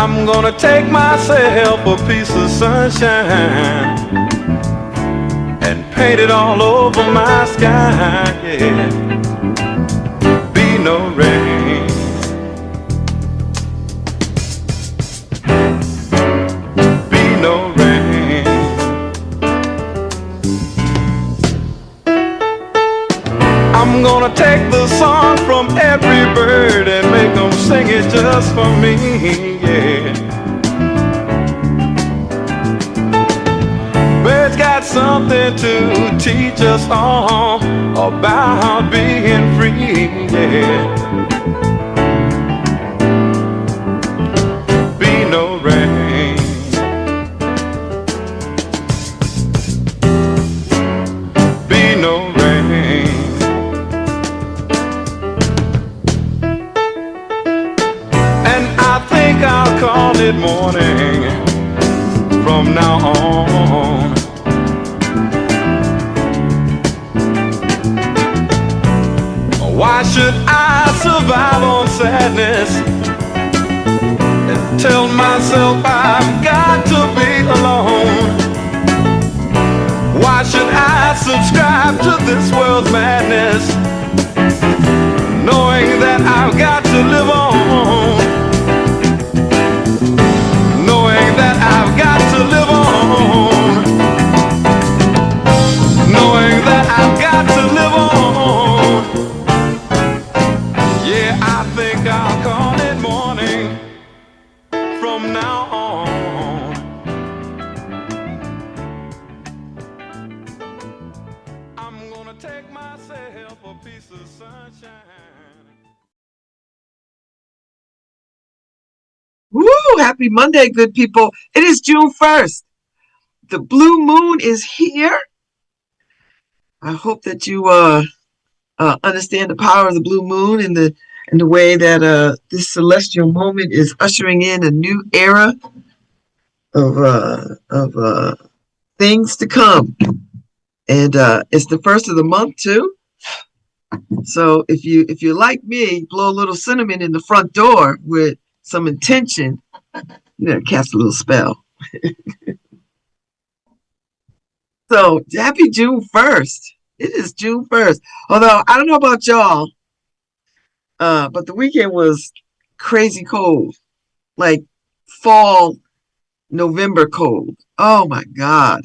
I'm gonna take myself a piece of sunshine and paint it all over my sky, yeah. Be no rain, be no rain. I'm gonna take the song from every bird and make them sing it just for me, yeah. Birds got something to teach us all about being free, yeah. Be no rain, be no rain. And I think I'll call it morning from now on. Why should I survive on sadness and tell myself I've got to be alone? Why should I subscribe to this world's madness, knowing that I've got to live on? Knowing that I've got to live on. Knowing that I've got to live on. Yeah, I think I'll call it morning from now on. I'm gonna take myself a piece of sunshine. Woo! Happy Monday, good people. It is June 1st. The blue moon is here. I hope that you understand the power of the blue moon and the way that this celestial moment is ushering in a new era of things to come. And it's the first of the month too. So if you like me, blow a little cinnamon in the front door with some intention, cast a little spell. So happy June 1st. It is June 1st. Although I don't know about y'all, but the weekend was crazy cold. Like fall, November cold. Oh my God.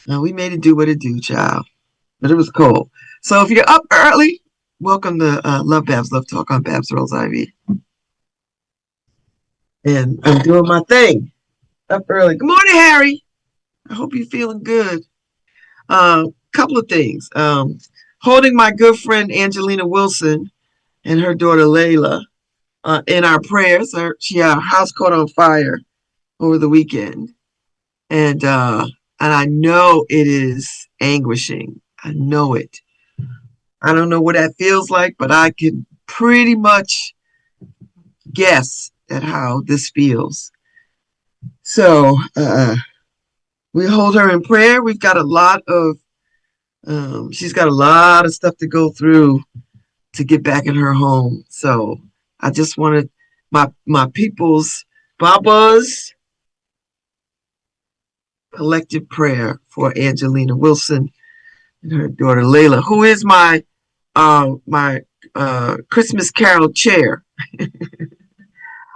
We made it do what it do, child. But it was cold. So if you're up early, welcome to LoveBabz, LoveTalk on Babz Rolls IV. And I'm doing my thing up early. Good morning, Harry. I hope you're feeling good. Couple of things. Holding my good friend Angelina Wilson and her daughter Layla in our prayers. Her house caught on fire over the weekend, and I know it is anguishing. I know it. I don't know what that feels like, but I can pretty much guess at how this feels. So we hold her in prayer. We've got a lot of she's got a lot of stuff to go through to get back in her home. So I just wanted my people's Baba's collective prayer for Angelina Wilson and her daughter Layla, who is my Christmas Carol chair.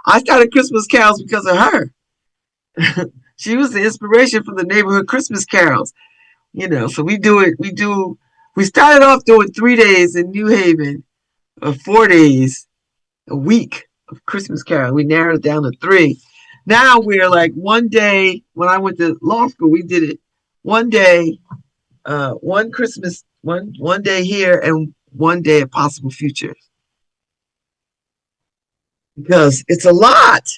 I started Christmas carols because of her. She was the inspiration for the neighborhood Christmas carols. So we started off doing 3 days in New Haven, 4 days a week of Christmas carol. We narrowed it down to 3. Now we're like 1 day. When I went to law school, we did it 1 day, one Christmas, one day here, and 1 day at Possible Futures. Because it's a lot.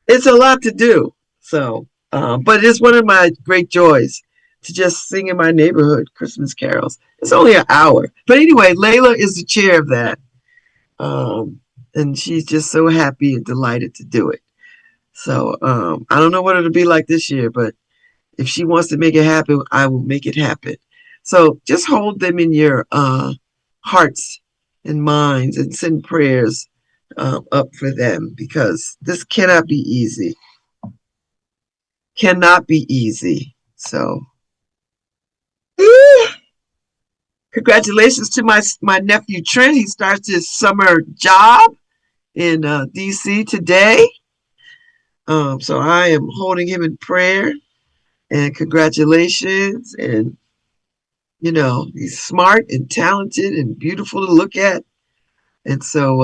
It's a lot to do. So, but it's one of my great joys to just sing in my neighborhood Christmas carols. It's only an hour. But anyway, Layla is the chair of that. And she's just so happy and delighted to do it. So I don't know what it'll be like this year, but if she wants to make it happen, I will make it happen. So just hold them in your hearts and minds and send prayers up for them because this cannot be easy. Cannot be easy. So, congratulations to my nephew Trent. He starts his summer job in DC today. So I am holding him in prayer and congratulations. And he's smart and talented and beautiful to look at. And so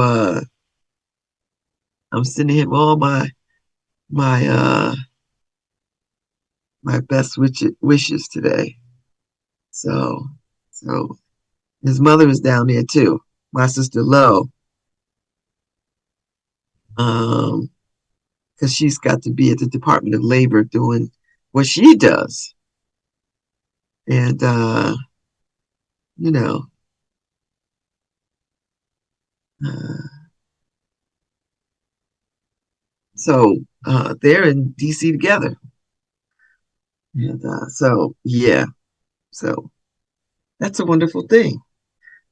I'm sending him all my my best wishes today. So his mother is down there too, my sister Lo, because she's got to be at the Department of Labor doing what she does, and you know, so they're in DC together, and so yeah, so that's a wonderful thing.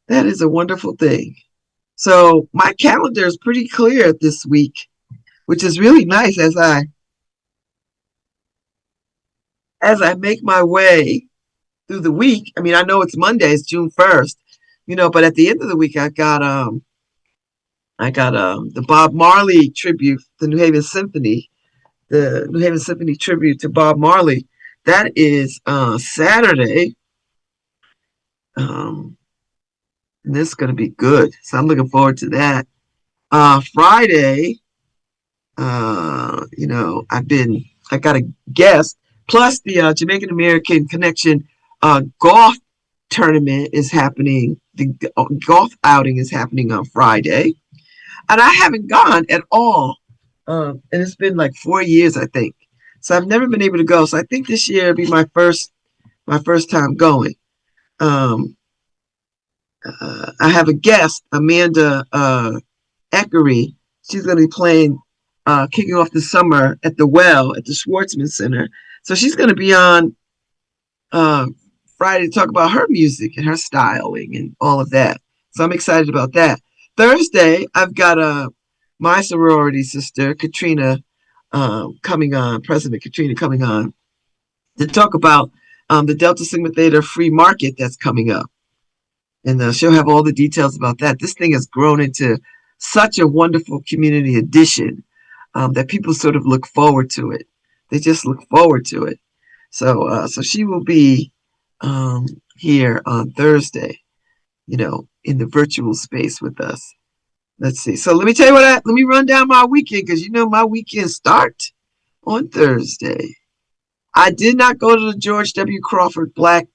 That is a wonderful thing. So my calendar is pretty clear this week, which is really nice as I make my way through the week. I mean, I know it's Monday, it's June 1st, but at the end of the week I got the Bob Marley tribute, the New Haven Symphony tribute to Bob Marley. That is Saturday. And this is gonna be good. So I'm looking forward to that. Friday, I got a guest, plus the Jamaican American Connection golf tournament is happening. The golf outing is happening on Friday, and I haven't gone at all. And it's been like 4 years, I think. So I've never been able to go. So I think this year will be my first time going. I have a guest, Amanda Eckery. She's going to be playing, kicking off the summer at the Well at the Schwartzman Center. So she's going to be on Friday to talk about her music and her styling and all of that. So I'm excited about that. Thursday, I've got my sorority sister, Katrina, coming on, President Katrina coming on to talk about the Delta Sigma Theta free market that's coming up. And she'll have all the details about that. This thing has grown into such a wonderful community addition that people sort of look forward to it. They just look forward to it. So she will be here on Thursday, in the virtual space with us. Let's see. So let me tell you let me run down my weekend because my weekend start on Thursday. I did not go to the George W. Crawford Black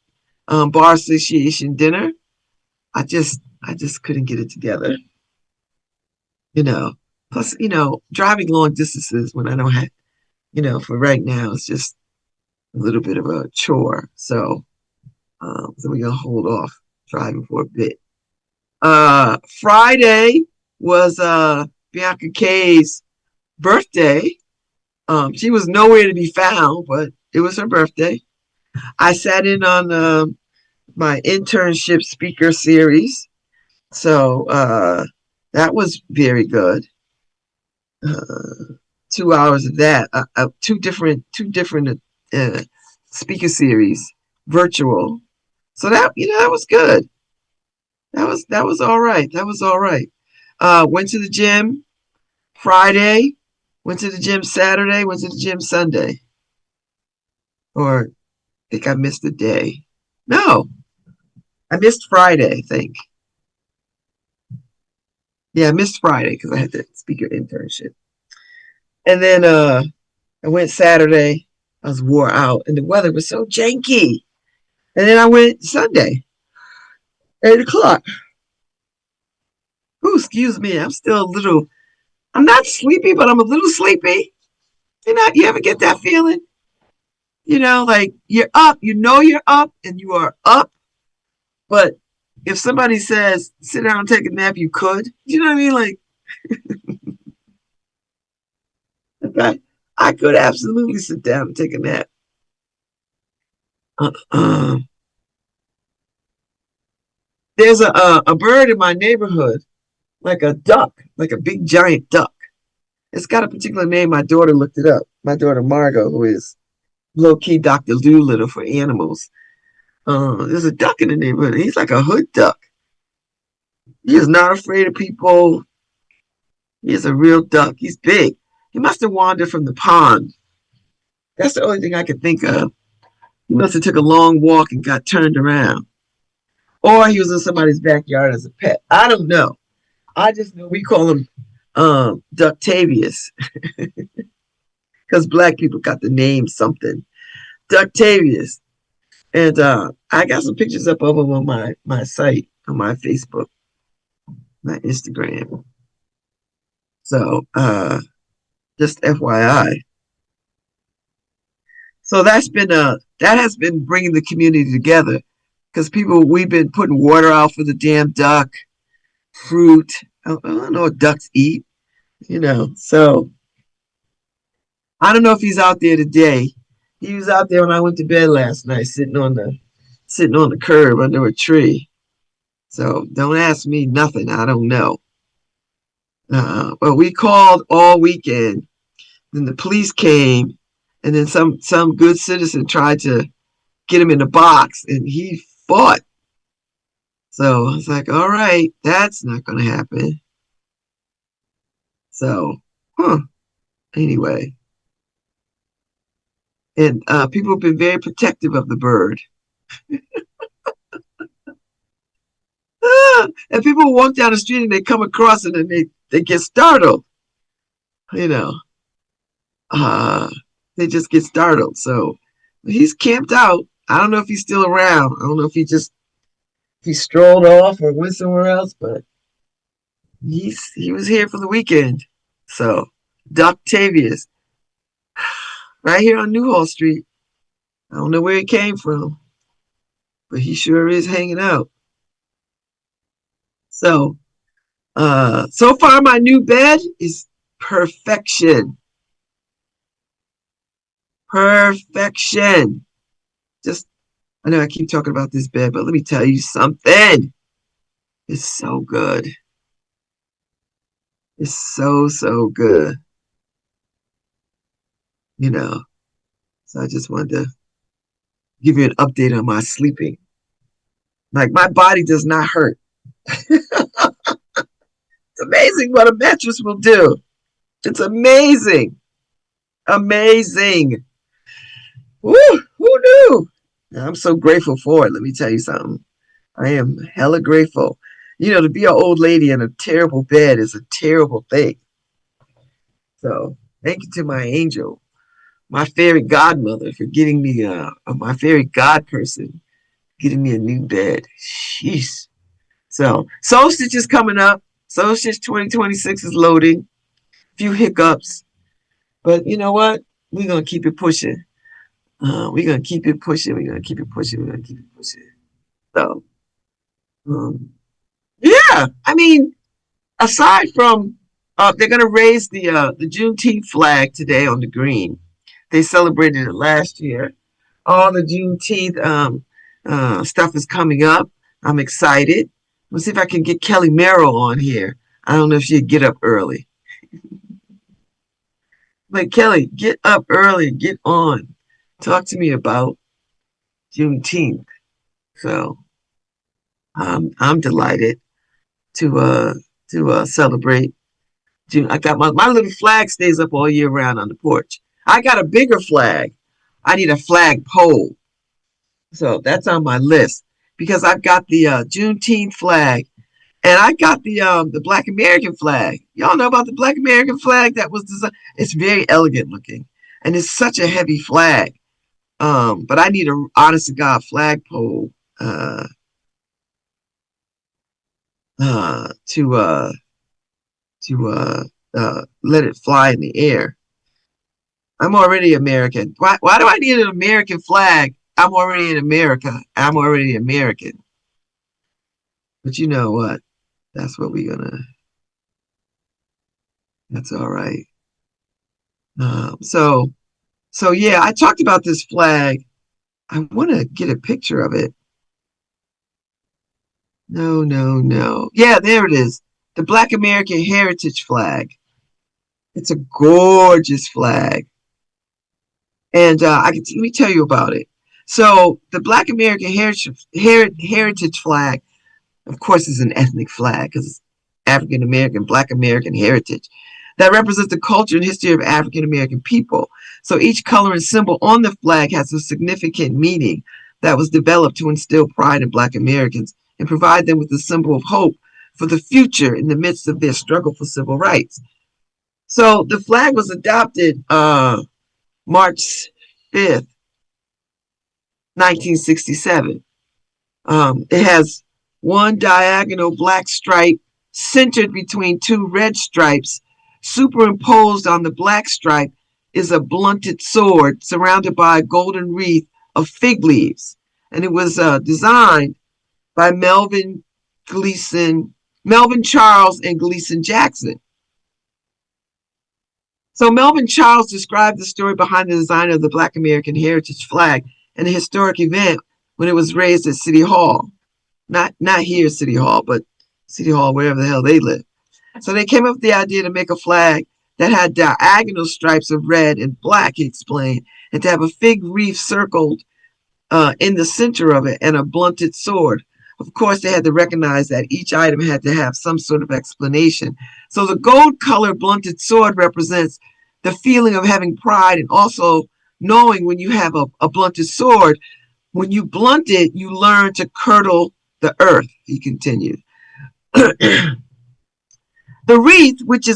Bar Association dinner. I just couldn't get it together. Plus, driving long distances when I don't have, for right now, it's just a little bit of a chore. So we're gonna hold off driving for a bit. Friday was Bianca Kay's birthday. She was nowhere to be found, but it was her birthday. I sat in on my internship speaker series, so that was very good. 2 hours of that, two different speaker series, virtual. So that was good. That was all right. That was all right. Went to the gym Friday. Went to the gym Saturday. Went to the gym Sunday. Or I think I missed a day. No, I missed Friday, I think. Yeah, I missed Friday because I had the speaker internship. And then I went Saturday. I was wore out, and the weather was so janky. And then I went Sunday, 8 o'clock. Oh, excuse me. I'm not sleepy, but I'm a little sleepy. You ever get that feeling? Like you're up, you're up, and you are up. But if somebody says, sit down and take a nap, you could. You know what I mean? Like, I could absolutely sit down and take a nap. There's a bird in my neighborhood like a duck, like a big giant duck. It's got a particular name. My daughter looked it up. My daughter Margot, who is low key Dr. Doolittle for animals. There's a duck in the neighborhood. He's like a hood duck. He is not afraid of people. He is a real duck. He's big. He must have wandered from the pond. That's the only thing I could think of. He must have took a long walk and got turned around. Or he was in somebody's backyard as a pet. I don't know. I just know we call him Ductavius because black people got the name something. Ductavius. And I got some pictures up of him on my site, on my Facebook, my Instagram. So just FYI. So that has been bringing the community together because we've been putting water out for the damn duck, fruit. I don't know what ducks eat, So I don't know if he's out there today. He was out there when I went to bed last night, sitting on the curb under a tree. So don't ask me nothing. I don't know. But we called all weekend. Then the police came, and then some good citizen tried to get him in the box, and he fought. So I was like, all right, that's not going to happen. So, anyway. And people have been very protective of the bird. And people walk down the street and they come across it and they get startled. You know, they just get startled. So he's camped out. I don't know if he's still around. I don't know if he strolled off or went somewhere else, but he was here for the weekend. So Ductavius, right here on Newhall Street. I don't know where he came from, but he sure is hanging out. So so far my new bed is perfection. Perfection. Just I know I keep talking about this bed, but let me tell you something. It's so good. It's so good. So I just wanted to give you an update on my sleeping. Like my body does not hurt. It's amazing what a mattress will do. It's amazing. Amazing. Woo, who knew? I'm so grateful for it. Let me tell you something. I am hella grateful. To be an old lady in a terrible bed is a terrible thing. So thank you to my angel, my fairy godmother, for getting me my fairy god person, getting me a new bed. Jeez. So Solstice is coming up. Solstice 2026 is loading. A few hiccups. But you know what? We're going to keep it pushing. We're going to keep it pushing. We're going to keep it pushing. We're going to keep it pushing. So, yeah. I mean, aside from, they're going to raise the Juneteenth flag today on the green. They celebrated it last year. All the Juneteenth stuff is coming up. I'm excited. Let's see if I can get Kelly Merrill on here. I don't know if she'd get up early. Like, Kelly, get up early. Get on. Talk to me about Juneteenth. So I'm delighted to celebrate June. I got my little flag stays up all year round on the porch. I got a bigger flag. I need a flag pole. So that's on my list because I've got the Juneteenth flag and I got the Black American flag. Y'all know about the Black American flag that was designed? It's very elegant looking and it's such a heavy flag. But I need a honest to God flagpole to let it fly in the air. I'm already American. Why do I need an American flag? I'm already in America. I'm already American. But you know what? That's what we're gonna. That's all right. So yeah, I talked about this flag. I want to get a picture of it. No. Yeah, there it is. the Black American Heritage flag. It's a gorgeous flag. And let me tell you about it. So the Black American Heritage flag, of course, is an ethnic flag because it's African American, Black American heritage that represents the culture and history of African American people. So each color and symbol on the flag has a significant meaning that was developed to instill pride in Black Americans and provide them with a symbol of hope for the future in the midst of their struggle for civil rights. So the flag was adopted March 5th, 1967. It has one diagonal black stripe centered between two red stripes. Superimposed on the black stripe is a blunted sword surrounded by a golden wreath of fig leaves. And it was designed by Melvin Charles and Gleason Jackson. So Melvin Charles described the story behind the design of the Black American Heritage flag and a historic event when it was raised at City Hall. Not here, City Hall, but City Hall, wherever the hell they live. So they came up with the idea to make a flag that had diagonal stripes of red and black, he explained, and to have a fig wreath circled in the center of it and a blunted sword. Of course, they had to recognize that each item had to have some sort of explanation. So the gold colored blunted sword represents the feeling of having pride and also knowing when you have a blunted sword, when you blunt it, you learn to curdle the earth, he continued. The wreath, which we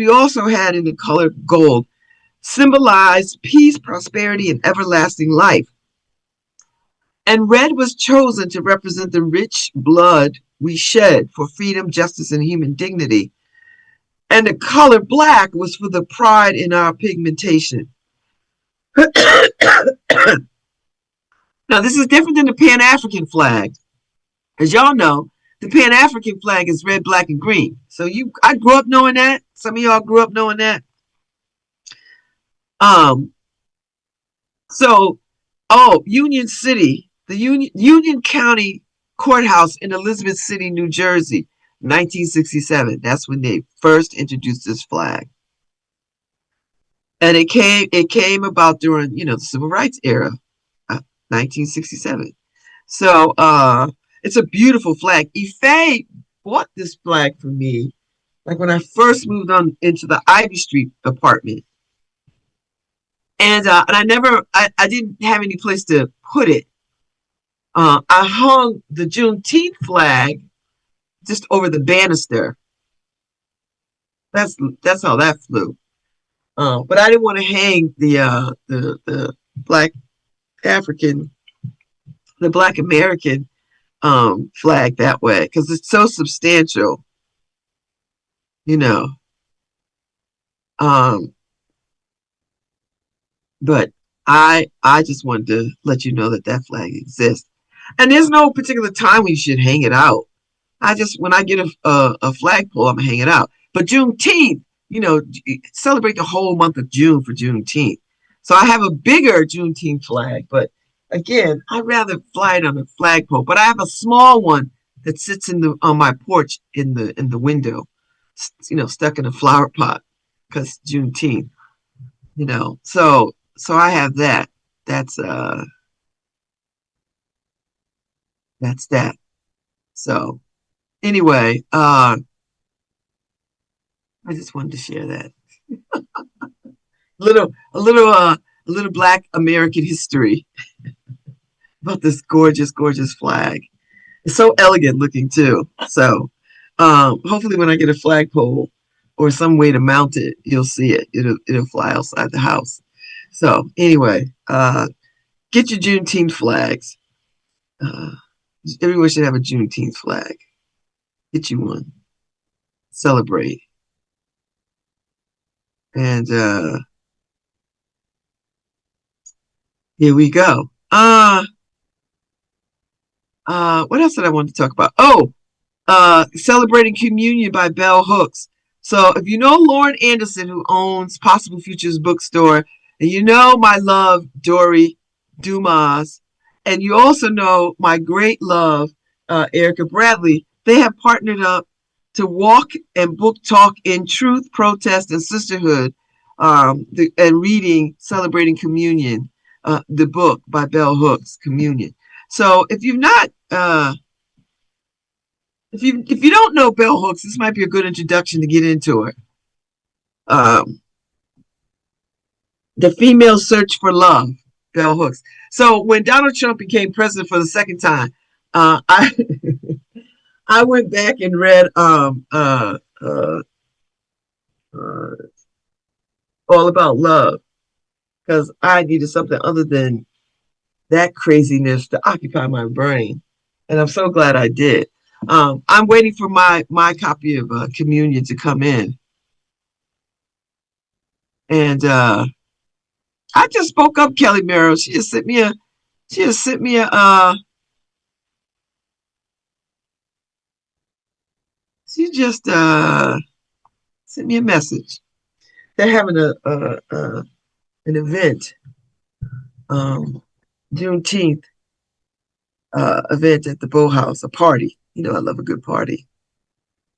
also had in the color gold, symbolized peace, prosperity, and everlasting life. And red was chosen to represent the rich blood we shed for freedom, justice, and human dignity. And the color black was for the pride in our pigmentation. Now, this is different than the Pan-African flag. As y'all know, the Pan-African flag is red, black, and green. So I grew up knowing that. Some of y'all grew up knowing that. Union City, the Union County Courthouse in Elizabeth City, New Jersey, 1967. That's when they first introduced this flag. And it came about during, the Civil Rights era, 1967. So it's a beautiful flag. Ife bought this flag for me, like when I first moved on into the Ivy Street apartment. And I didn't have any place to put it. I hung the Juneteenth flag just over the banister. That's how that flew. But I didn't want to hang the Black American flag that way because it's so substantial, But I just wanted to let you know that flag exists, and there's no particular time when you should hang it out. When I get a flagpole, I'm gonna hang it out. But Juneteenth, celebrate the whole month of June for Juneteenth. So I have a bigger Juneteenth flag, but again, I'd rather fly it on a flagpole. But I have a small one that sits on my porch in the window, stuck in a flower pot because Juneteenth. So I have that. That's that. So anyway, I just wanted to share that. a little Black American history about this gorgeous, gorgeous flag. It's so elegant looking too. So hopefully when I get a flagpole or some way to mount it, you'll see it. It'll fly outside the house. So anyway, get your Juneteenth flags. Everyone should have a Juneteenth flag. Get you one. Celebrate. And here we go. What else did I want to talk about? Celebrating Communion by Bell Hooks. So if you know Lauren Anderson, who owns Possible Futures Bookstore, and you know my love, Dory Dumas, and you also know my great love, Erica Bradley, They have partnered up to walk and book talk in truth, protest, and sisterhood, and reading, celebrating communion, the book by Bell Hooks, Communion. So if you've not, if you don't know Bell Hooks, this might be a good introduction to get into it. Um, the Female Search for Love, Bell Hooks. So when Donald Trump became president for the second time, I I went back and read uh, All About Love because I needed something other than that craziness to occupy my brain, and I'm so glad I did. I'm waiting for my copy of Communion to come in, and I just spoke up Kelly Merrill. She just sent me a she just sent me a message. They're having an event, Juneteenth event at the Bow House, a party. You know, I love a good party.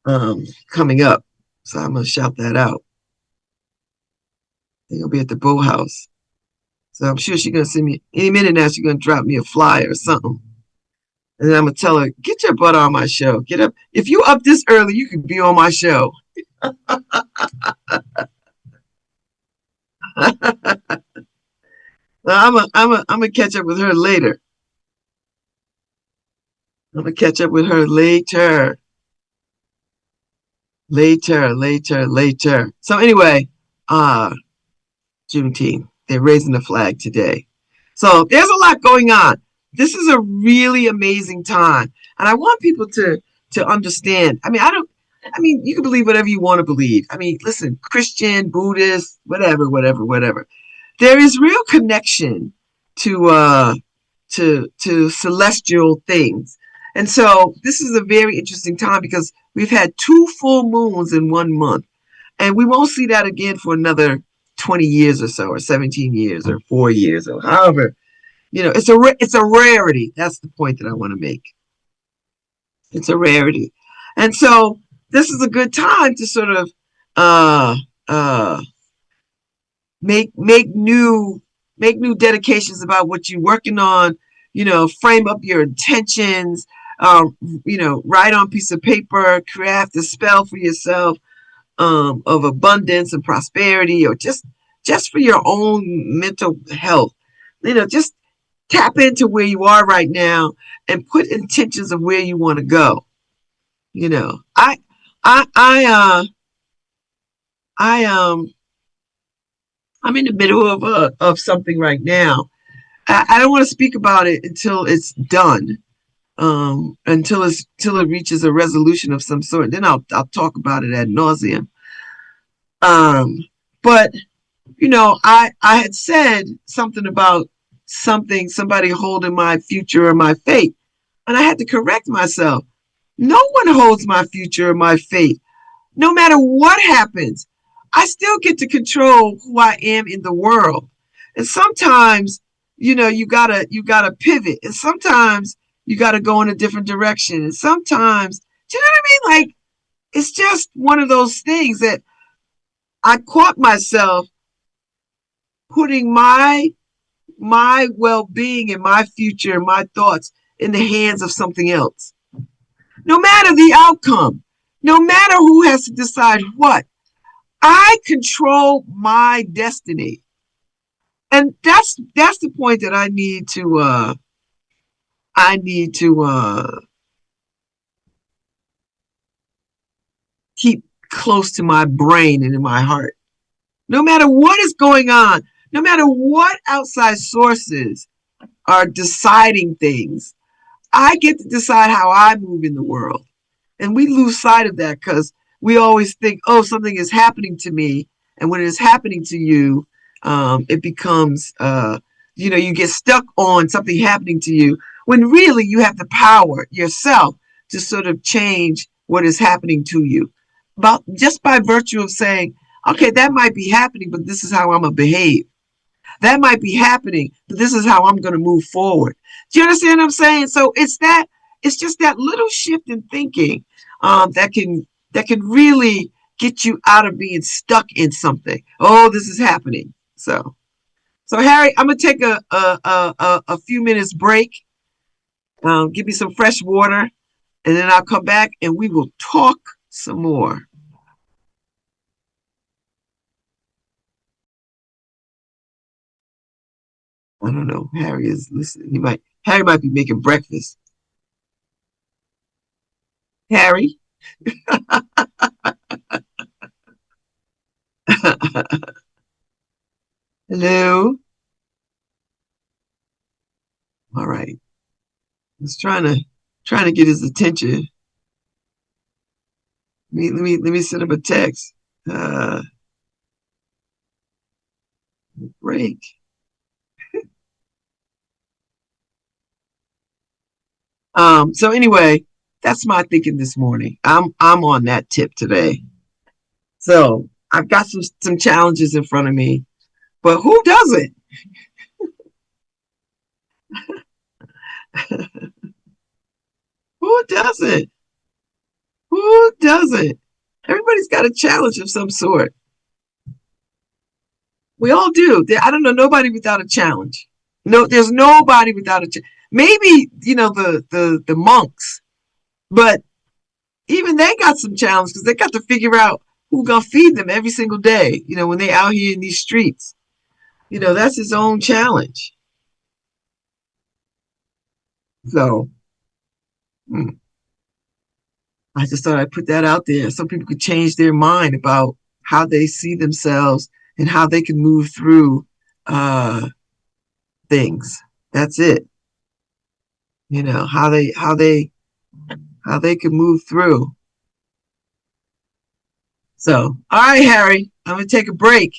Coming up, so I'm gonna shout that out. They're gonna be at the Bow House, so I'm sure she's gonna send me any minute now. She's gonna drop me a flyer or something, and then I'm gonna tell her, "Get your butt on my show. Get up. If you up this early, you can be on my show." I'm gonna catch up with her later. I'm gonna catch up with her later. Later. So anyway, Juneteenth. They're raising the flag today. So there's a lot going on. This is a really amazing time. And I want people to understand. I mean, you can believe whatever you want to believe. I mean, listen, Christian, Buddhist, whatever. There is real connection to celestial things. And so this is a very interesting time because we've had 2 full moons in 1 month. And we won't see that again for another 20 years or so, or 17 years, or 4 years, or however. You know, it's a rarity. That's the point that I want to make. It's a rarity. And so this is a good time to sort of make new dedications about what you're working on. You know, frame up your intentions. You know, write on a piece of paper, craft a spell for yourself of abundance and prosperity, or just for your own mental health. You know, just tap into where you are right now and put intentions of where you want to go. You know, I'm in the middle of something right now. I don't want to speak about it until it's done. Until it reaches a resolution of some sort. Then I'll talk about it ad nauseum. But you know, I had said something about somebody holding my future or my fate, and I had to correct myself. No one holds my future or my fate. No matter what happens, I still get to control who I am in the world. And sometimes, you know, you gotta pivot, and sometimes you gotta go in a different direction, and sometimes, do you know what I mean? Like, it's just one of those things that I caught myself putting my well-being and my future and my thoughts in the hands of something else. No matter the outcome, no matter who has to decide what, I control my destiny. And that's the point that I need to keep close to my brain and in my heart. No matter what is going on, no matter what outside sources are deciding things, I get to decide how I move in the world. And we lose sight of that because we always think, oh, something is happening to me. And when it is happening to you, it becomes, you know, you get stuck on something happening to you when really you have the power yourself to sort of change what is happening to you. Just by virtue of saying, okay, that might be happening, but this is how I'm going to behave. That might be happening, but this is how I'm going to move forward. Do you understand what I'm saying? So it's that it's just that little shift in thinking that can really get you out of being stuck in something. Oh, this is happening. So Harry, I'm gonna take a few minutes break. Give me some fresh water, and then I'll come back and we will talk some more. I don't know. Harry is listening. Harry might be making breakfast. Harry. Hello. All right. I was trying to get his attention. Let me send him a text. Uh Break. So anyway, that's my thinking this morning. I'm on that tip today. So I've got some challenges in front of me, but who doesn't? Who doesn't? Who doesn't? Everybody's got a challenge of some sort. We all do. I don't know nobody without a challenge. No, there's nobody without a challenge. Maybe the monks, but even they got some challenge because they got to figure out who's gonna feed them every single day. When they out here in these streets. That's his own challenge. So I just thought I'd put that out there. Some people could change their mind about how they see themselves and how they can move through uh, things. That's it. How they can move through. So, all right, Harry, I'm gonna take a break.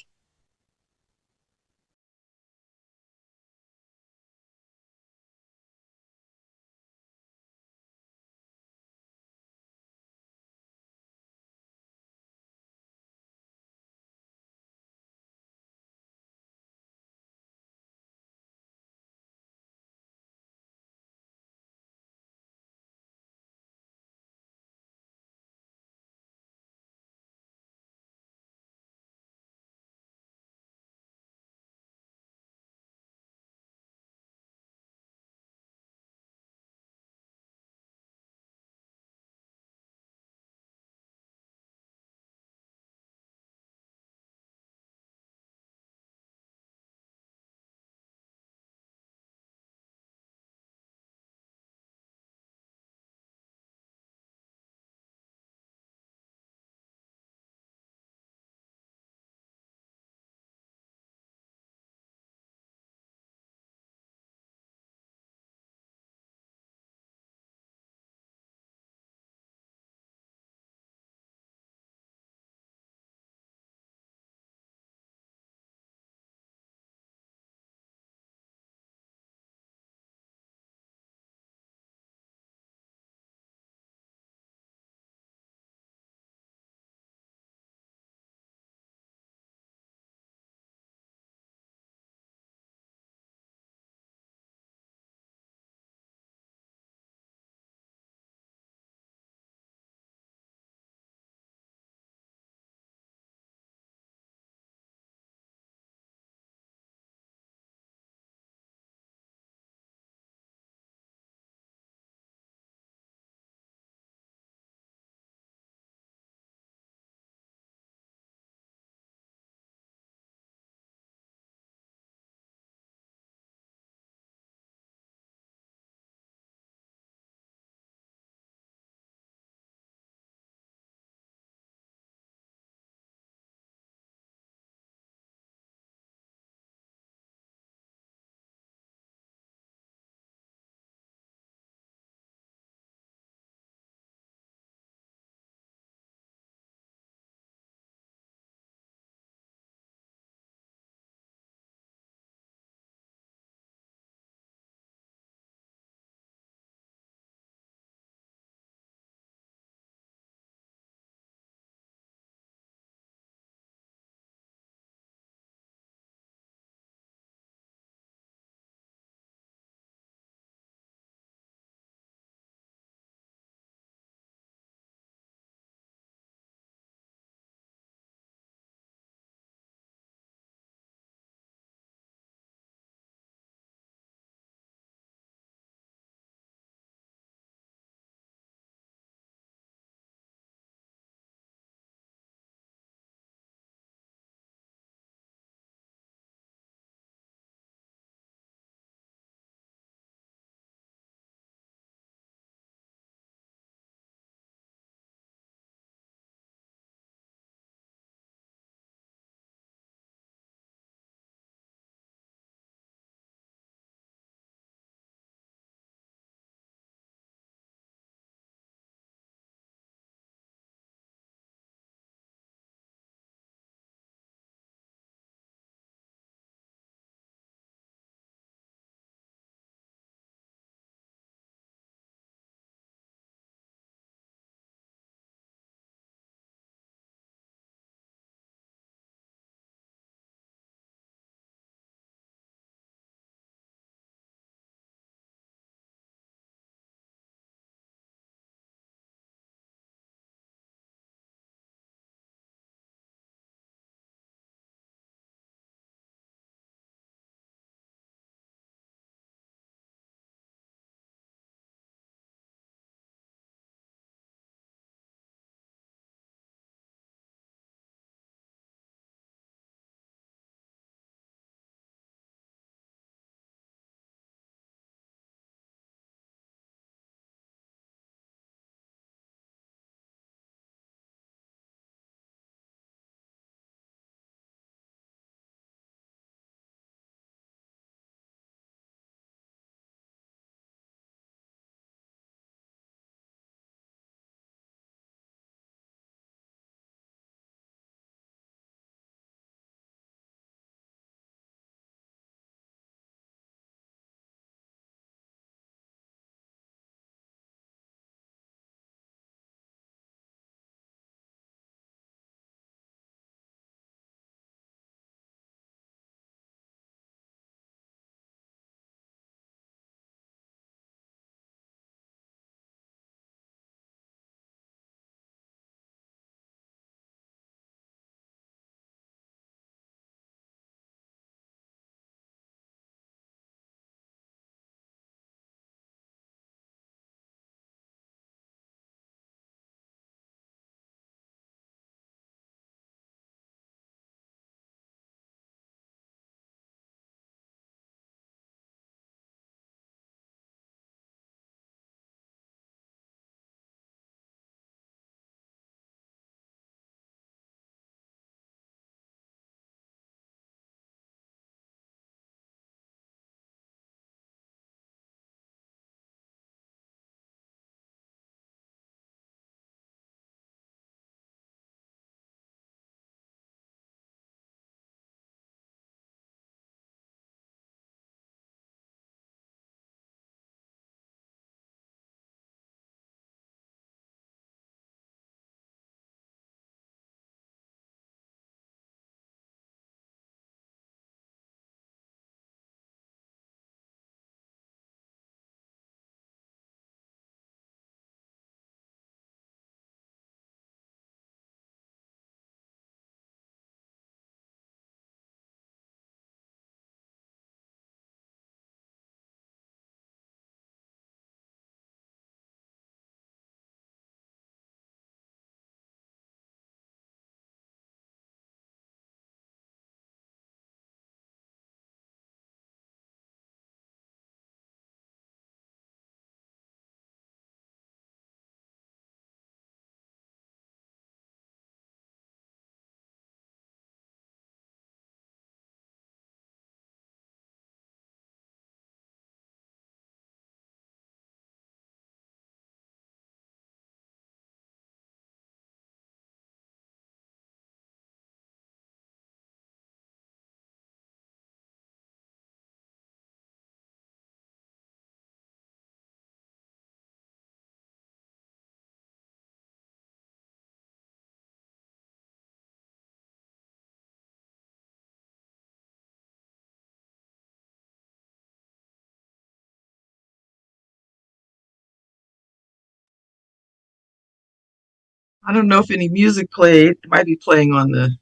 I don't know if any music played. It might be playing on the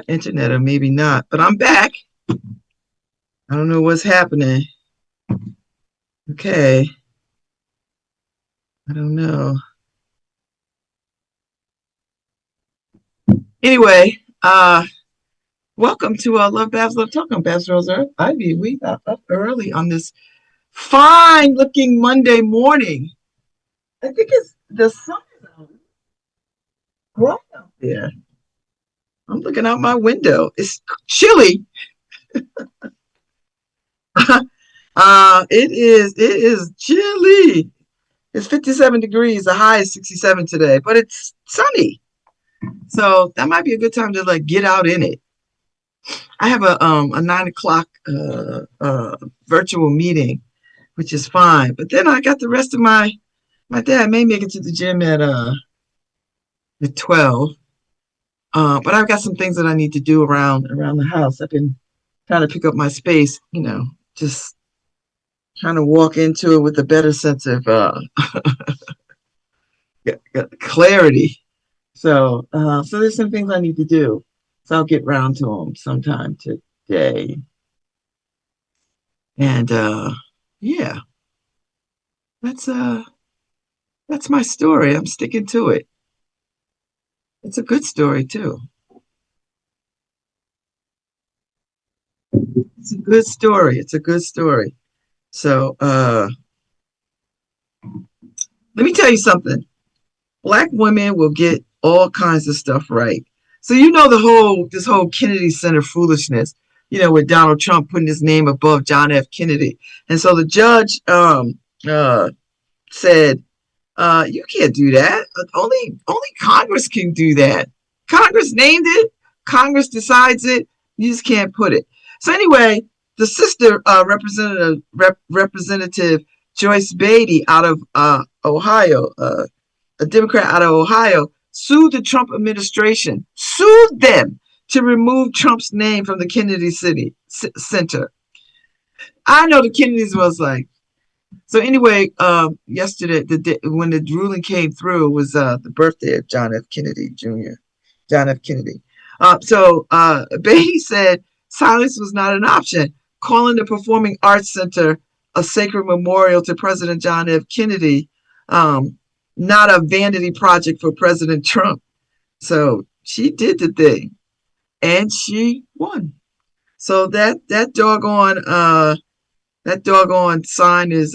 internet or maybe not. But I'm back. I don't know what's happening. Okay. I don't know. Anyway, welcome to LoveBabz, LoveTalk. I'm Babz Rose Ivy. We are up early on this fine looking Monday morning. I think it's the sun is out. Bright out there. I'm looking out my window. It's chilly. It is chilly. It's 57 degrees. The high is 67 today, but it's sunny. So that might be a good time to like get out in it. I have a 9 o'clock virtual meeting, which is fine. But then I got the rest of my day. I may make it to the gym at 12. But I've got some things that I need to do around the house. I've been trying to pick up my space, just trying to walk into it with a better sense of clarity. So there's some things I need to do. So I'll get round to them sometime today. And yeah, that's my story. I'm sticking to it. It's a good story too. It's a good story. It's a good story. So let me tell you something. Black women will get all kinds of stuff right. So this whole Kennedy Center foolishness, with Donald Trump putting his name above John F. Kennedy. And so the judge said, you can't do that. Only Congress can do that. Congress named it. Congress decides it. You just can't put it. So anyway, the sister Representative Joyce Beatty out of Ohio, a Democrat out of Ohio, sued the Trump administration, sued them to remove Trump's name from the Kennedy Center. I know the Kennedys was like. So anyway, yesterday, when the ruling came through, was the birthday of John F. Kennedy Jr., John F. Kennedy. So Beatty said silence was not an option, calling the Performing Arts Center a sacred memorial to President John F. Kennedy, not a vanity project for President Trump. So she did the thing, and she won. So that doggone sign is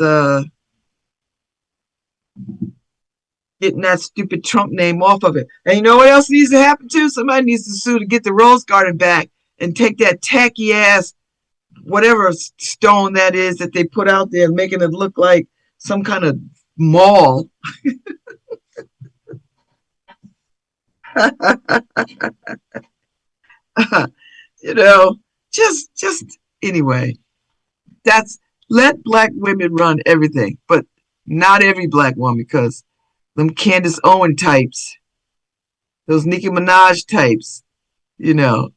getting that stupid Trump name off of it. And you know what else needs to happen too? Somebody needs to sue to get the Rose Garden back and take that tacky ass whatever stone that is that they put out there, making it look like some kind of mall. Just anyway. Let black women run everything, but not every black woman, because them Candace Owen types, those Nicki Minaj types, we don't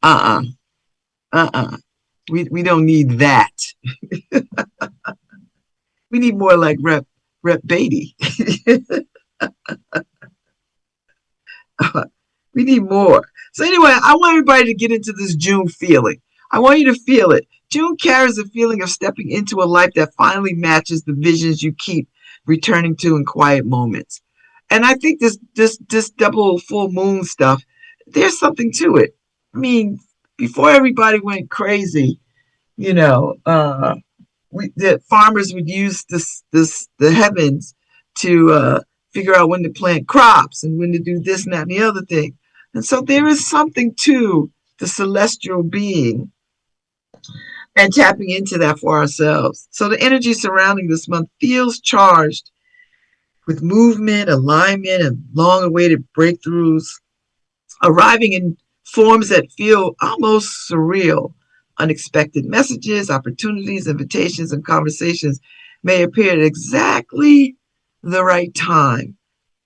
need that. We need more like Rep Beatty. We need more. So anyway, I want everybody to get into this June feeling. I want you to feel it. June carries a feeling of stepping into a life that finally matches the visions you keep returning to in quiet moments. And I think this double full moon stuff, there's something to it. I mean, before everybody went crazy, the farmers would use the heavens to figure out when to plant crops and when to do this and that and the other thing. And so there is something to the celestial being and tapping into that for ourselves. So the energy surrounding this month feels charged with movement, alignment, and long-awaited breakthroughs, arriving in forms that feel almost surreal. Unexpected messages, opportunities, invitations, and conversations may appear at exactly the right time,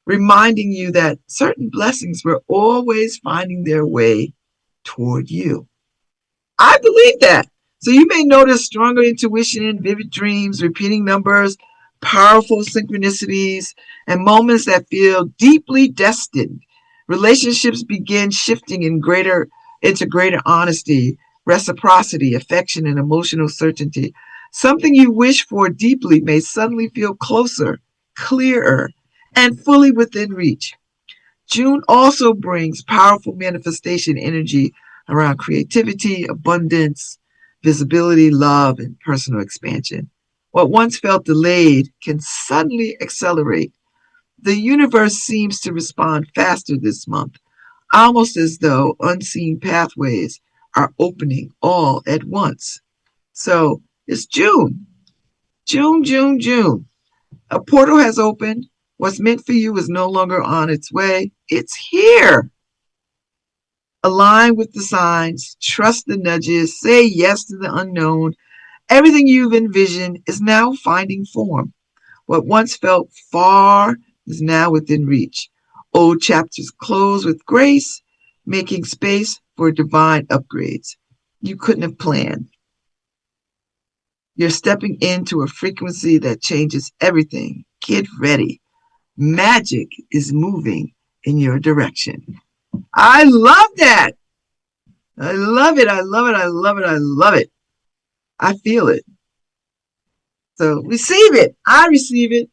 reminding you that certain blessings were always finding their way toward you. I believe that. So you may notice stronger intuition, vivid dreams, repeating numbers, powerful synchronicities, and moments that feel deeply destined. Relationships begin shifting into greater honesty, reciprocity, affection, and emotional certainty. Something you wish for deeply may suddenly feel closer, clearer, and fully within reach. June also brings powerful manifestation energy around creativity, abundance, visibility, love, and personal expansion. What once felt delayed can suddenly accelerate. The universe seems to respond faster this month, almost as though unseen pathways are opening all at once. So it's June. June, June, June. A portal has opened. What's meant for you is no longer on its way. It's here. Align with the signs, trust the nudges, say yes to the unknown. Everything you've envisioned is now finding form. What once felt far is now within reach. Old chapters close with grace, making space for divine upgrades you couldn't have planned. You're stepping into a frequency that changes everything. Get ready. Magic is moving in your direction. I love that. I love it. I love it. I love it. I love it. I feel it. So receive it. I receive it.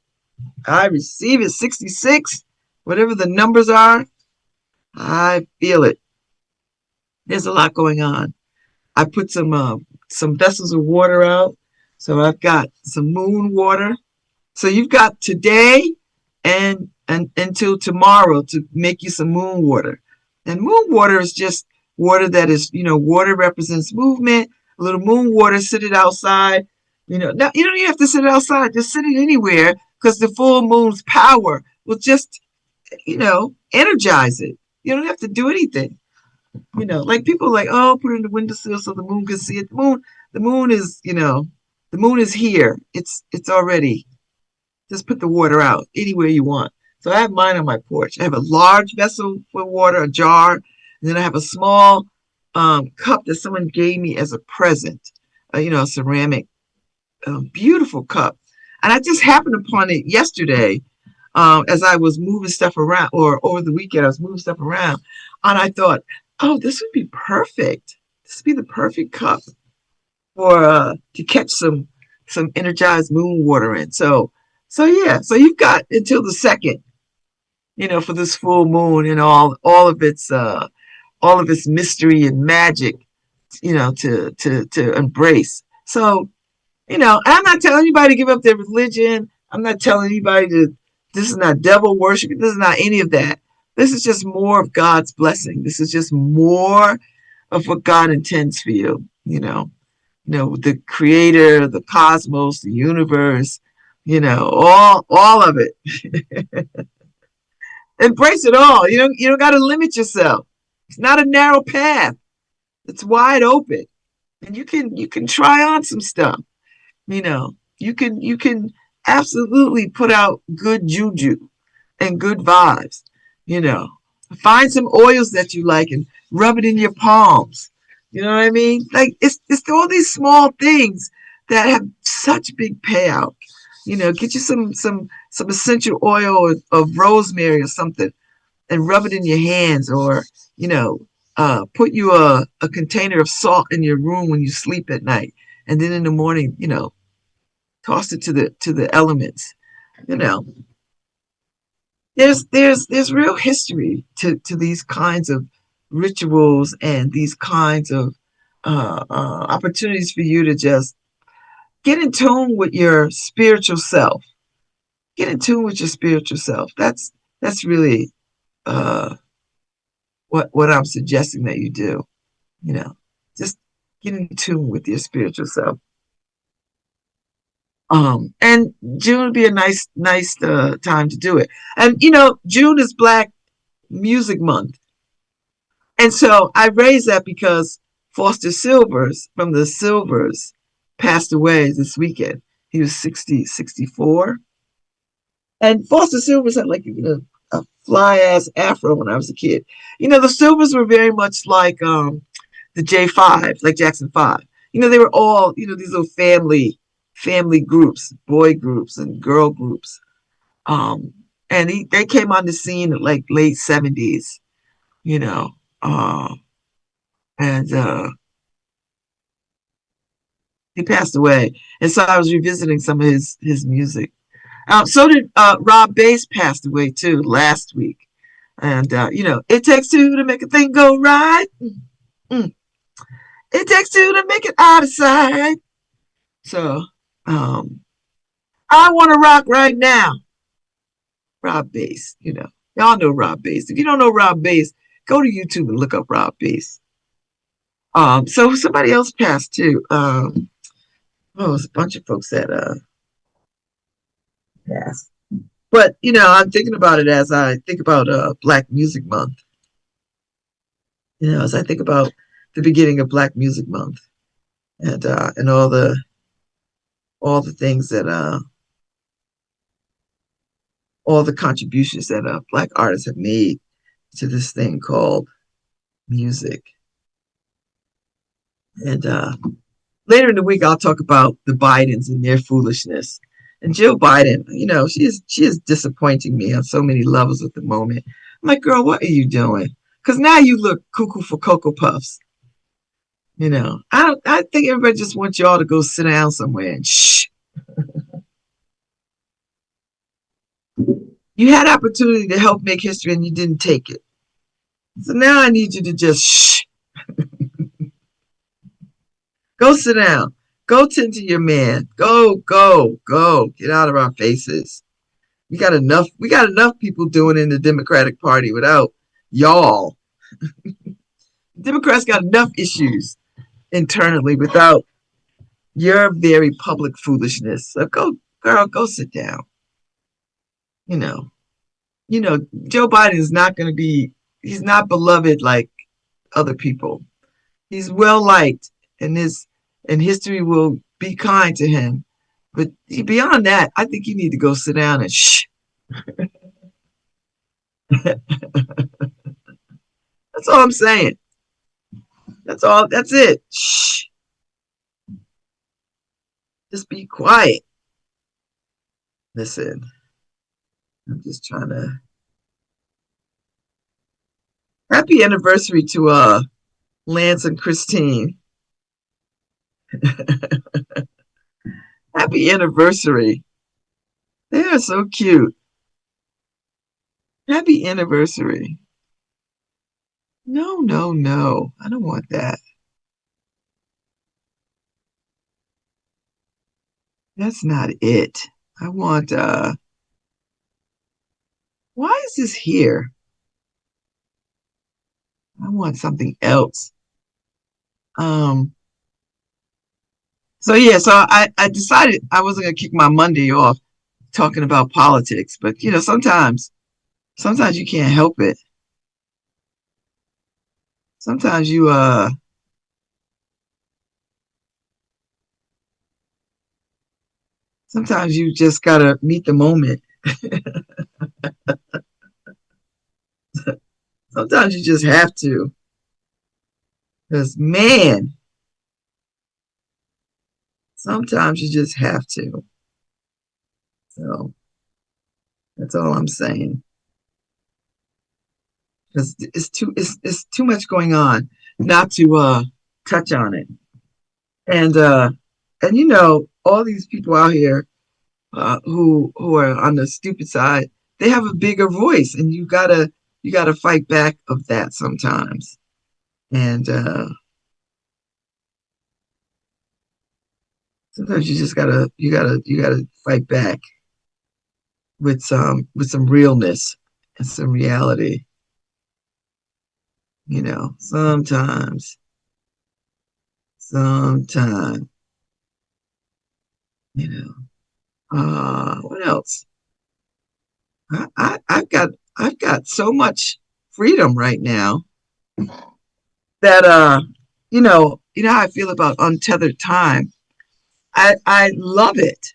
I receive it. 66, whatever the numbers are, I feel it. There's a lot going on. I put some vessels of water out. So I've got some moon water. So you've got today and until tomorrow to make you some moon water. And moon water is just water that is, water represents movement. A little moon water, sit it outside. Now you don't even have to sit it outside. Just sit it anywhere because the full moon's power will just, energize it. You don't have to do anything. Like people are like, oh, put it in the windowsill so the moon can see it. The moon is, the moon is here. It's already. Just put the water out anywhere you want. So I have mine on my porch. I have a large vessel for water, a jar, and then I have a small cup that someone gave me as a present. A ceramic, beautiful cup. And I just happened upon it yesterday as I was moving stuff around, or over the weekend I was moving stuff around, and I thought, oh, this would be perfect. This would be the perfect cup for to catch some energized moon water in. So yeah, so you've got until the 2nd, for this full moon and all of its mystery and magic, to embrace. So, and I'm not telling anybody to give up their religion. I'm not telling anybody this is not devil worship. This is not any of that. This is just more of God's blessing. This is just more of what God intends for you, the creator, the cosmos, the universe, all of it. Embrace it all. You don't got to limit yourself. It's not a narrow path. It's wide open. And you can try on some stuff. You can absolutely put out good juju and good vibes. Find some oils that you like and rub it in your palms. You know what I mean? Like it's all these small things that have such big payout. Get you some essential oil of rosemary or something and rub it in your hands, or put you a container of salt in your room when you sleep at night, and then in the morning, toss it to the elements. There's real history to these kinds of rituals and these kinds of opportunities for you to just get in tune with your spiritual self. Get in tune with your spiritual self. That's really what I'm suggesting that you do. Just get in tune with your spiritual self. And June would be a nice time to do it. And June is Black Music Month, and so I raised that because Foster Silvers from the Silvers passed away this weekend. He was 64. And Foster Silvers had a fly ass afro when I was a kid. The Silvers were very much like the J5, like Jackson 5. They were all, these little family groups, boy groups and girl groups. Um, and they came on the scene in like late 70s, you know, uh, and he passed away. And so I was revisiting some of his music. So did Rob Bass passed away too last week. And it takes two to make a thing go right. Mm. It takes two to make it out of sight. So I want to rock right now. Rob Bass, y'all know Rob Bass. If you don't know Rob Bass, go to YouTube and look up Rob Bass. So somebody else passed too. It's a bunch of folks that passed. But I'm thinking about it as I think about Black Music Month. As I think about the beginning of Black Music Month and all the things that all the contributions that Black artists have made to this thing called music. And later in the week, I'll talk about the Bidens and their foolishness. And Jill Biden, she is disappointing me on so many levels at the moment. I'm like, girl, what are you doing? Because now you look cuckoo for Cocoa Puffs. I think everybody just wants y'all to go sit down somewhere and shh. You had opportunity to help make history and you didn't take it. So now I need you to just shh. Go sit down. Go tend to your man. Go. Get out of our faces. We got enough people doing in the Democratic Party without y'all. Democrats got enough issues internally without your very public foolishness. So go, girl, go sit down. Joe Biden is not going to be, he's not beloved like other people. He's well liked and history will be kind to him. But beyond that, I think you need to go sit down and shh. That's all I'm saying. That's all. That's it. Shh. Just be quiet. Listen, I'm just trying to. Happy anniversary to Lance and Christine. Happy anniversary. They are so cute. Happy anniversary. No. I don't want that. That's not it. I want why is this here? I want something else. So I decided I wasn't gonna kick my Monday off talking about politics, but sometimes you can't help it. Sometimes you just gotta meet the moment. Sometimes you just have to. Because man, sometimes you just have to. So that's all I'm saying. Because it's too much going on not to touch on it. And all these people out here who are on the stupid side, they have a bigger voice, and you gotta fight back of that sometimes. And sometimes you gotta fight back with some realness and some reality. Sometimes. What else? I've got so much freedom right now that how I feel about untethered time. I love it,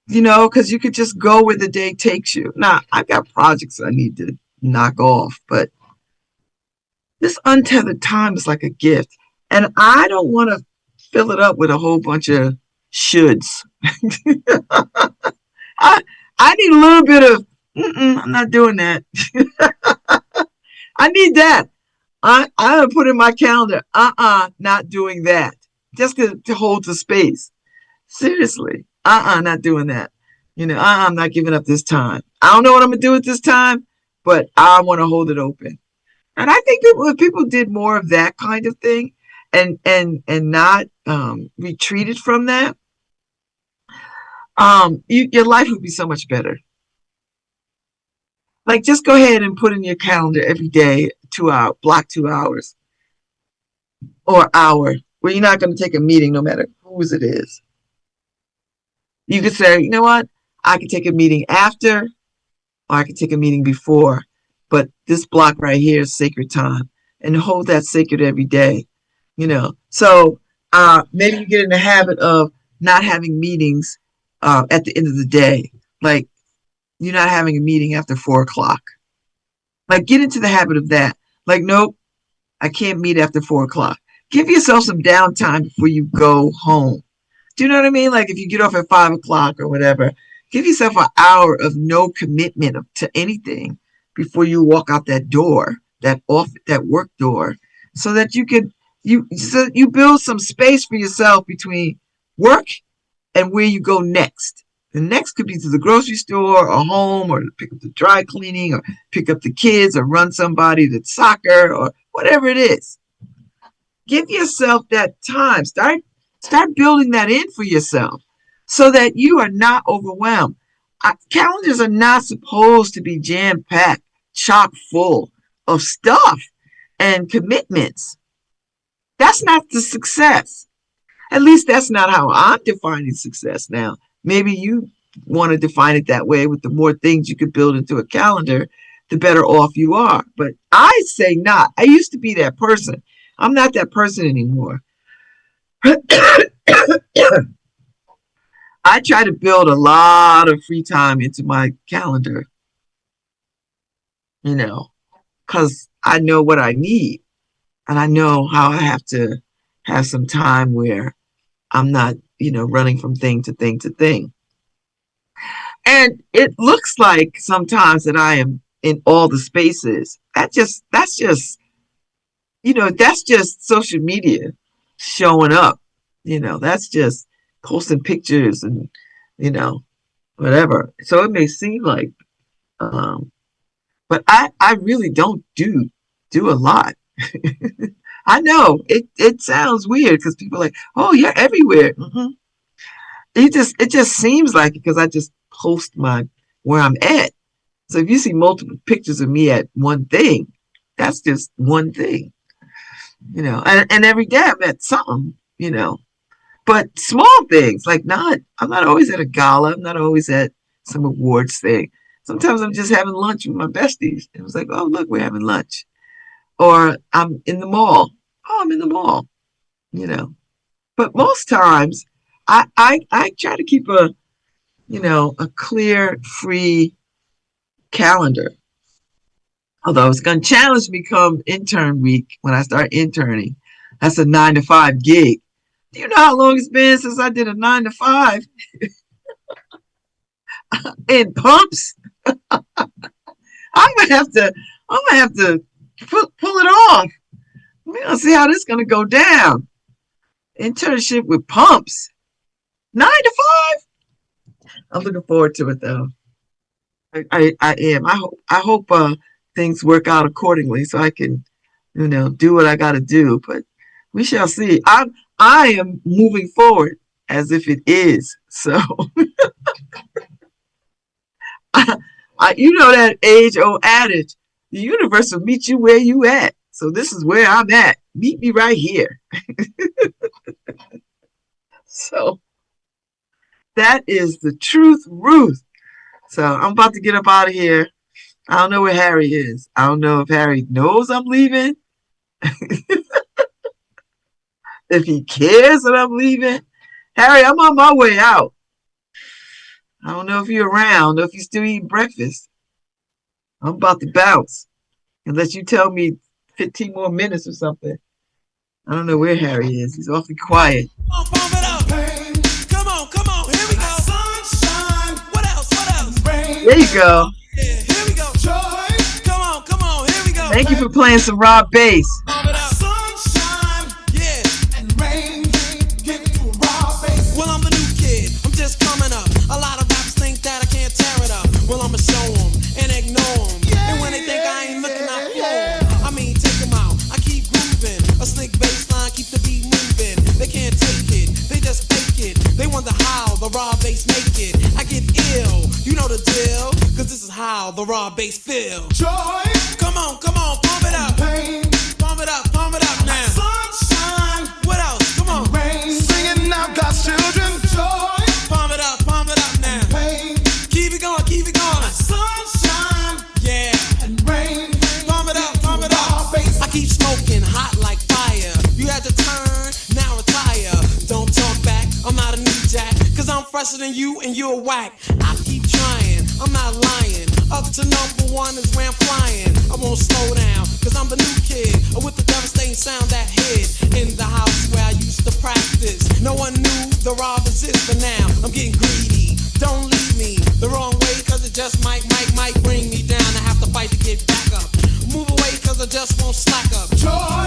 because you could just go where the day takes you. Now, I've got projects I need to knock off, but this untethered time is like a gift. And I don't want to fill it up with a whole bunch of shoulds. I I need a little bit of I'm not doing that. I need that. I put in my calendar, not doing that. Just to hold the space. Seriously. Not doing that. I'm not giving up this time. I don't know what I'm gonna do at this time, but I want to hold it open. And I think if people did more of that kind of thing and not retreated from that, your life would be so much better. Like just go ahead and put in your calendar every day 2 hour block 2 hours or hour where you're not going to take a meeting no matter whose it is. You could say, you know what, I could take a meeting after or I could take a meeting before, but this block right here is sacred time, and hold that sacred every day. So maybe you get in the habit of not having meetings at the end of the day, like you're not having a meeting after 4 o'clock. Like get into the habit of that. Like, nope, I can't meet after 4 o'clock. Give yourself some downtime before you go home. Do you know what I mean? Like if you get off at 5 o'clock or whatever, give yourself an hour of no commitment to anything before you walk out that door, that work door, so that you build some space for yourself between work and where you go next. The next could be to the grocery store or home or pick up the dry cleaning or pick up the kids or run somebody to soccer or whatever it is. Give yourself that time. Start building that in for yourself so that you are not overwhelmed. Calendars are not supposed to be jam-packed, chock full of stuff and commitments. That's not the success. At least that's not how I'm defining success now. Maybe you want to define it that way. With the more things you could build into a calendar, the better off you are. But I say not. I used to be that person. I'm not that person anymore. I try to build a lot of free time into my calendar, because I know what I need and I know how I have to have some time where I'm not, running from thing to thing to thing. And it looks like sometimes that I am in all the spaces. That's just social media showing up. That's just posting pictures and, whatever. So it may seem like, but I really don't do a lot. I know it sounds weird because people are like, oh, you're everywhere. It just seems like it because I just post where I'm at. So if you see multiple pictures of me at one thing, that's just one thing, and every day I'm at something. But small things, like I'm not always at a gala. I'm not always at some awards thing. Sometimes I'm just having lunch with my besties. It was like, oh, look, we're having lunch. Or I'm in the mall. Oh, I'm in the mall, But most times I try to keep a clear, free calendar. Although it's going to challenge me come intern week when I start interning. That's a 9 to 5 gig. Do you know how long it's been since I did a 9 to 5 in pumps? I'm gonna have to pull it off. We're gonna see how this is gonna go down. Internship with pumps, 9 to 5. I'm looking forward to it though. I am. I hope things work out accordingly so I can, do what I got to do. But we shall see. I am moving forward as if it is so. That age-old adage, the universe will meet you where you at. So this is where I'm at. Meet me right here. So that is the truth, Ruth. So I'm about to get up out of here. I don't know where Harry is. I don't know if Harry knows I'm leaving. If he cares that I'm leaving. Harry, I'm on my way out. I don't know if you're around or if you still eating breakfast. I'm about to bounce. Unless you tell me 15 more minutes or something. I don't know where Harry is. He's awfully quiet. There you go. Yeah, here we go. Joy. Come on, here we go. Thank you for playing some raw bass. Pump it up. Sunshine, yeah, and rain, get raw bass. Well, I'm the new kid, I'm just coming up. A lot of rappers think that I can't tear it up. Well, I'ma show them and ignore them. And when they think I ain't looking, I floor 'em. I mean, take them out, I keep grooving. A slick bass line, keep the beat moving. They can't take it, they just fake it. They wonder how the raw bass make it. I get ill, you know the deal. Cause this is how the raw bass feel. Joy, come on, pump it up. Pain, pump it up now. Sunshine, what else? Come on. Rain, singing out God's children. Joy, pump it up now. Pain, keep it going. Sunshine, yeah, and rain, pump it up. I keep smoking hot like fire. You had to turn, now retire. Don't talk back, I'm not a new jack. Cause I'm fresher than you and you're whack. I keep trying, I'm not lying. Up to number one is where I'm flying. I won't slow down, cause I'm the new kid with the devastating sound that hit in the house where I used to practice. No one knew the robbers is, but now I'm getting greedy. Don't leave me the wrong way, cause it just might bring me down. I have to fight to get back up. Move away, cause I just won't slack up. Joy.